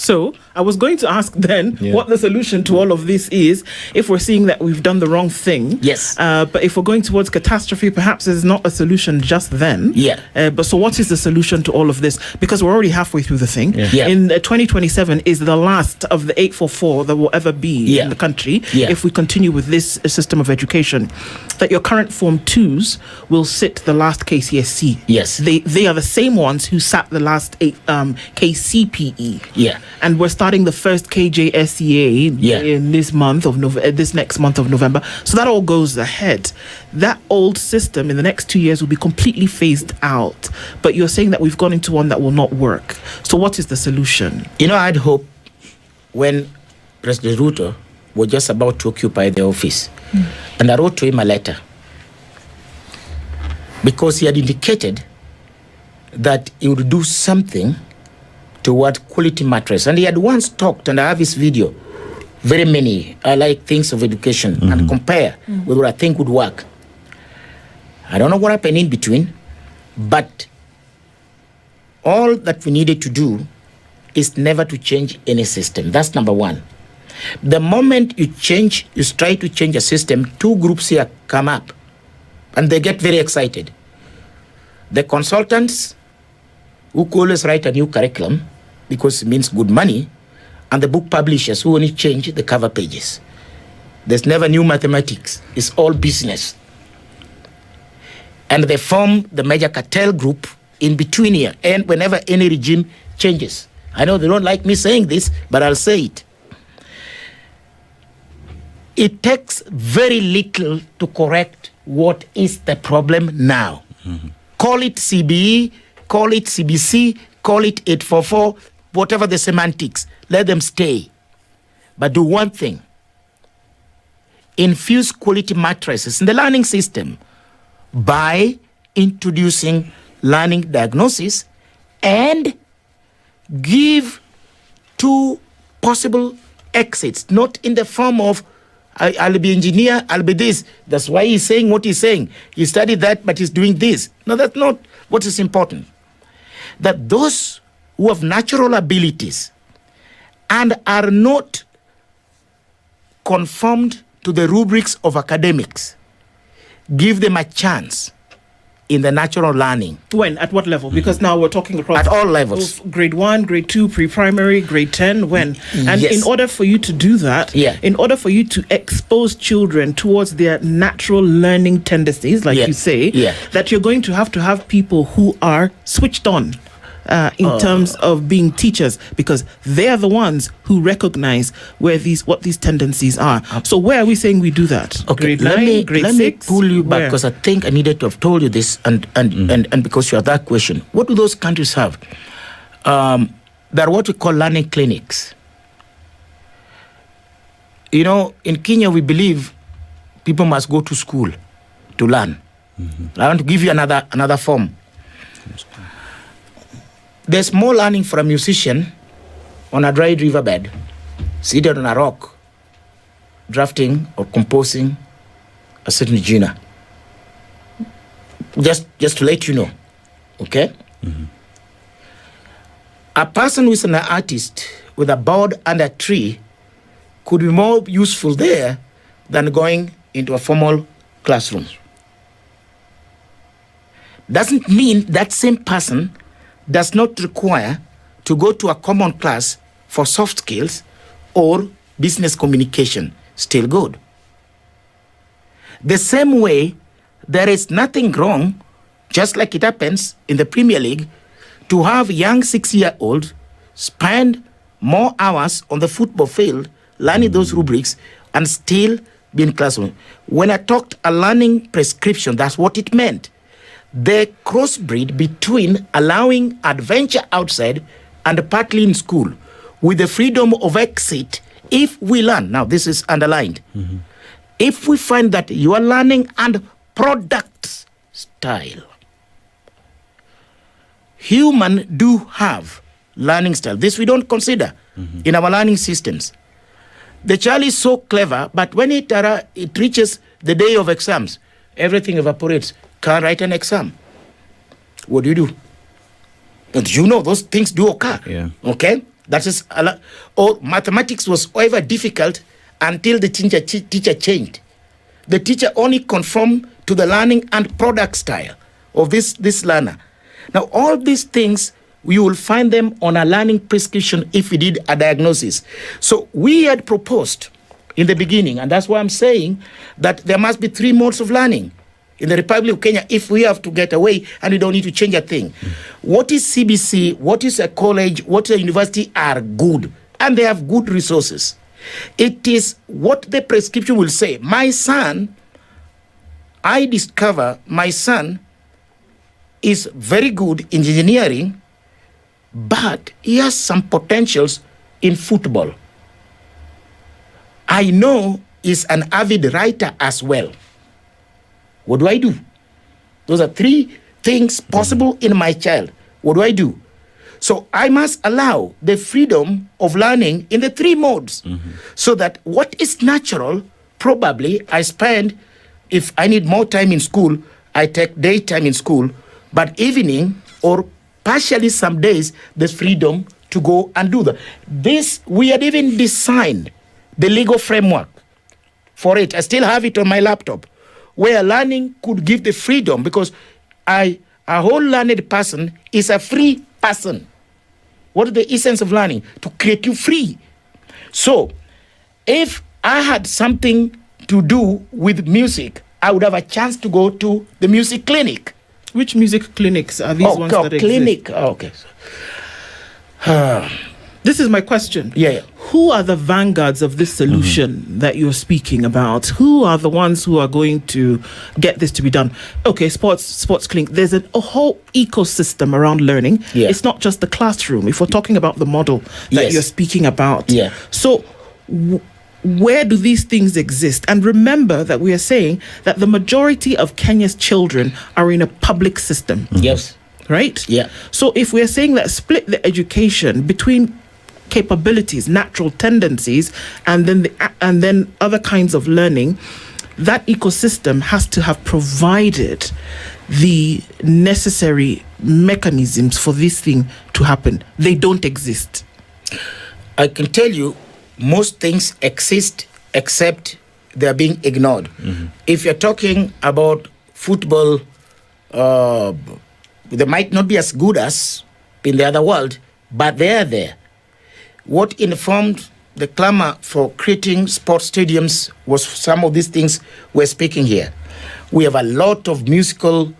So I was going to ask then what the solution to all of this is, if we're seeing that we've done the wrong thing. Yes. But if we're going towards catastrophe, perhaps there's not a solution just then. Yeah. But so what is the solution to all of this? Because we're already halfway through the thing. Yeah. In 2027 is the last of the 844 that will ever be in the country if we continue with this system of education. That your current Form 2s will sit the last KCSE. Yes. They are the same ones who sat the last KCPE. Yeah. And we're starting the first KJSEA in this month of this next month of November. So that all goes ahead. That old system in the next 2 years will be completely phased out. But you're saying that we've gone into one that will not work. So what is the solution? You know, I'd hope when President Ruto was just about to occupy the office, and I wrote to him a letter, because he had indicated that he would do something toward quality matters. And he had once talked, and I have his video, very many, I like things of education, and compare with what I think would work. I don't know what happened in between, but all that we needed to do is never to change any system. That's number one. The moment you try to change a system, two groups here come up, and they get very excited. The consultants, who always write a new curriculum, because it means good money, and the book publishers who only change the cover pages. There's never new mathematics. It's all business. And they form the major cartel group in between here, and whenever any regime changes. I know they don't like me saying this, but I'll say it. It takes very little to correct what is the problem now. Call it CBE, call it CBC, call it 844, whatever the semantics, let them stay. But do one thing. Infuse quality matrices in the learning system by introducing learning diagnosis and give two possible exits, not in the form of I'll be engineer, I'll be this. That's why he's saying what he's saying. He studied that, but he's doing this. No, that's not what is important. That those who have natural abilities and are not conformed to the rubrics of academics, give them a chance in the natural learning. When? At what level? Because now we're talking across... At all levels. Grade 1, grade 2, pre-primary, grade 10, when? And in order for you to do that, in order for you to expose children towards their natural learning tendencies, like you say, that you're going to have people who are switched on in terms of being teachers, because they are the ones who recognize what these tendencies are. So where are we saying we do that? Okay, Grade 9, grade 6? Let me pull you back, because I think I needed to have told you this, and because you have that question. What do those countries have? There are what we call learning clinics. You know, in Kenya, we believe people must go to school to learn. I want to give you another form. There's more learning for a musician on a dried riverbed, seated on a rock, drafting or composing a certain genre. Just to let you know, okay? A person who is an artist with a board and a tree could be more useful there than going into a formal classroom. Doesn't mean that same person does not require to go to a common class for soft skills or business communication. Still good. The same way, there is nothing wrong, just like it happens in the Premier League, to have young 6-year-olds spend more hours on the football field learning those rubrics and still be in classroom. When I talked a learning prescription, that's what it meant. The crossbreed between allowing adventure outside and partly in school with the freedom of exit if we learn. Now, this is underlined. If we find that you are learning and product style, human do have learning style. This we don't consider in our learning systems. The child is so clever, but when it reaches the day of exams, everything evaporates. Can't write an exam. What do you do? And you know those things do occur. Okay? That is, or mathematics was ever difficult until the teacher changed. The teacher only conformed to the learning and product style of this learner. Now, all these things, you will find them on a learning prescription if we did a diagnosis. So we had proposed in the beginning, and that's why I'm saying that there must be 3 modes of learning in the Republic of Kenya if we have to get away and we don't need to change a thing. What is CBC, what is a college, what is a university are good, and they have good resources. It is what the prescription will say. My son, I discover my son is very good in engineering, but he has some potentials in football. I know he's an avid writer as well. What do I do? Those are 3 things possible in my child. What do I do? So I must allow the freedom of learning in the 3 modes, so that what is natural, probably I spend, if I need more time in school, I take daytime in school, but evening or partially some days, there's freedom to go and do that. This, we had even designed the legal framework for it. I still have it on my laptop, where learning could give the freedom, because a whole learned person is a free person. What is the essence of learning? To create you free. So if I had something to do with music, I would have a chance to go to the music clinic. Which music clinics are these ones that clinic. exist? Okay. This is my question. Yeah. Who are the vanguards of this solution that you're speaking about? Who are the ones who are going to get this to be done? Okay, sports clinic. There's a whole ecosystem around learning. Yeah. It's not just the classroom. If we're talking about the model that you're speaking about. Yeah. So where do these things exist? And remember that we are saying that the majority of Kenya's children are in a public system. Yes. Right? Yeah. So if we're saying that split the education between capabilities, natural tendencies, and then other kinds of learning, that ecosystem has to have provided the necessary mechanisms for this thing to happen. They don't exist. I can tell you, most things exist except they're being ignored. If you're talking about football, they might not be as good as in the other world, but they are there. What informed the clamor for creating sports stadiums was some of these things we're speaking here. We have a lot of musical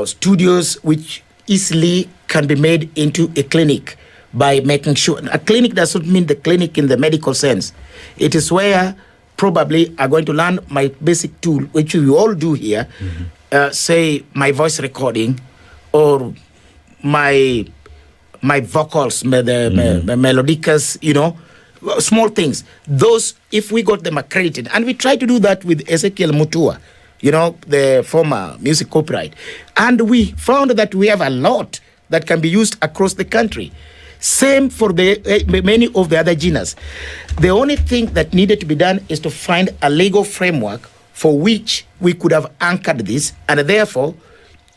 studios which easily can be made into a clinic by making sure. A clinic doesn't mean the clinic in the medical sense. It is where probably I'm going to learn my basic tool, which we all do here, say my voice recording or my vocals, the melodicas, small things. Those, if we got them accredited, and we try to do that with Ezekiel Mutua, the former music copyright, and we found that we have a lot that can be used across the country. Same for the many of the other genres. The only thing that needed to be done is to find a legal framework for which we could have anchored this, and therefore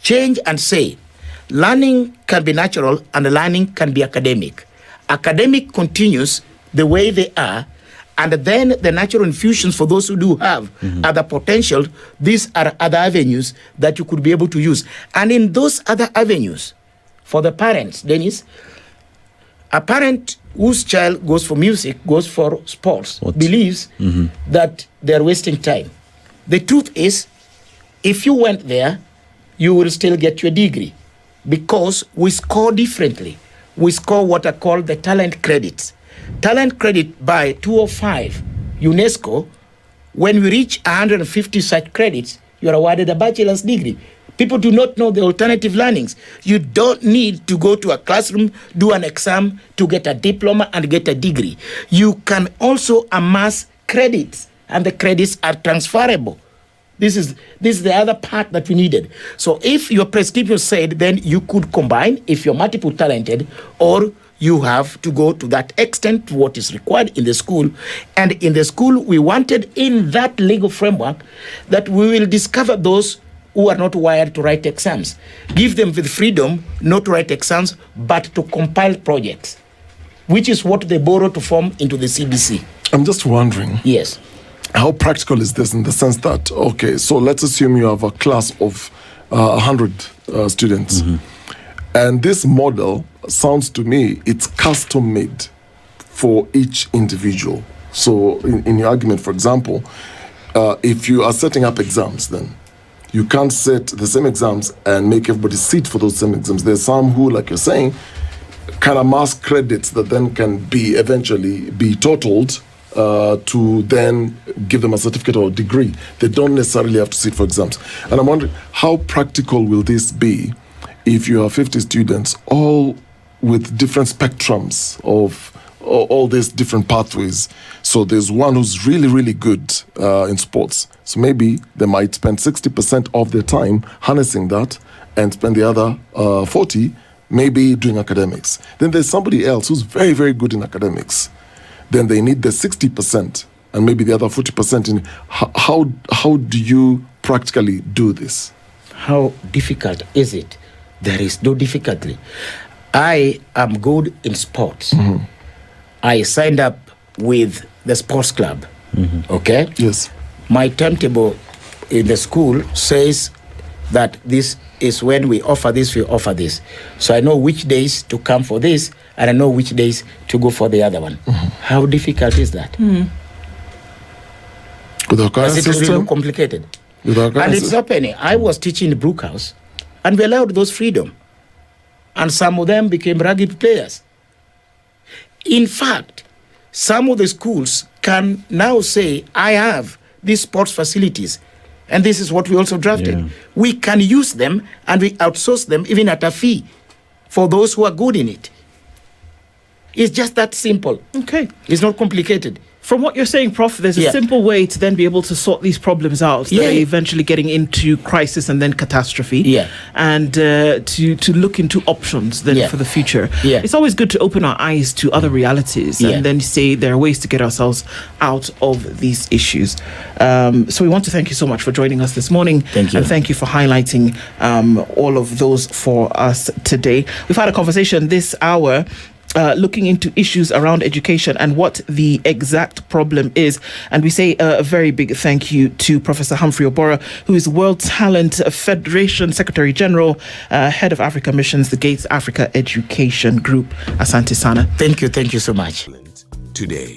change and say, learning can be natural and learning can be academic. Academic continues the way they are, and then the natural infusions for those who do have other potential, these are other avenues that you could be able to use. And in those other avenues, for the parents, Dennis, a parent whose child goes for music, goes for sports, believes that they're wasting time. The truth is, if you went there, you will still get your degree, because we score differently. We score what are called the talent credits. Talent credit by 205 UNESCO, when we reach 150 such credits, you are awarded a bachelor's degree. People do not know the alternative learnings. You don't need to go to a classroom, do an exam to get a diploma and get a degree. You can also amass credits, and the credits are transferable. This is the other part that we needed. So if your prescription said, then you could combine if you're multiple talented, or you have to go to that extent to what is required in the school. And in the school, we wanted in that legal framework that we will discover those who are not wired to write exams. Give them the freedom not to write exams, but to compile projects. which is what they borrow to form into the CBC. I'm just wondering. Yes. How practical is this in the sense that, okay, so let's assume you have a class of 100 students. And this model sounds to me, it's custom made for each individual. So in your argument, for example, if you are setting up exams, then you can't set the same exams and make everybody sit for those same exams. There's some who, like you're saying, kind of mass credits that then can be eventually be totaled to then give them a certificate or a degree. They don't necessarily have to sit for exams. And I'm wondering, how practical will this be if you have 50 students, all with different spectrums of all these different pathways? So there's one who's really, really good in sports. So maybe they might spend 60% of their time harnessing that and spend the other 40 maybe doing academics. Then there's somebody else who's very, very good in academics. Then they need the 60% and maybe the other 40% in. How do you practically do this? How difficult is it? There is no difficulty. I am good in sports. I signed up with the sports club. Okay? Yes. My timetable in the school says that this is when we offer this, we offer this. So I know which days to come for this, and I know which days to go for the other one. How difficult is that? With our current Does it system? really complicated? With our current And it's system? happening. I was teaching in Brookhouse, and we allowed those freedom. And some of them became rugby players. In fact, some of the schools can now say, I have these sports facilities, and this is what we also drafted. We can use them, and we outsource them even at a fee for those who are good in it. It's just that simple. Okay. It's not complicated. From what you're saying, Prof, there's a simple way to then be able to sort these problems out that are eventually getting into crisis and then catastrophe. And to look into options then for the future. It's always good to open our eyes to other realities and then say there are ways to get ourselves out of these issues. So we want to thank you so much for joining us this morning. Thank you. And thank you for highlighting all of those for us today. We've had a conversation this hour looking into issues around education and what the exact problem is. And we say a very big thank you to Professor Humphrey Oborah, who is World Talent Federation Secretary General, Head of Africa Missions, the Gates Africa Education Group. Asante Sana. Thank you so much. Today.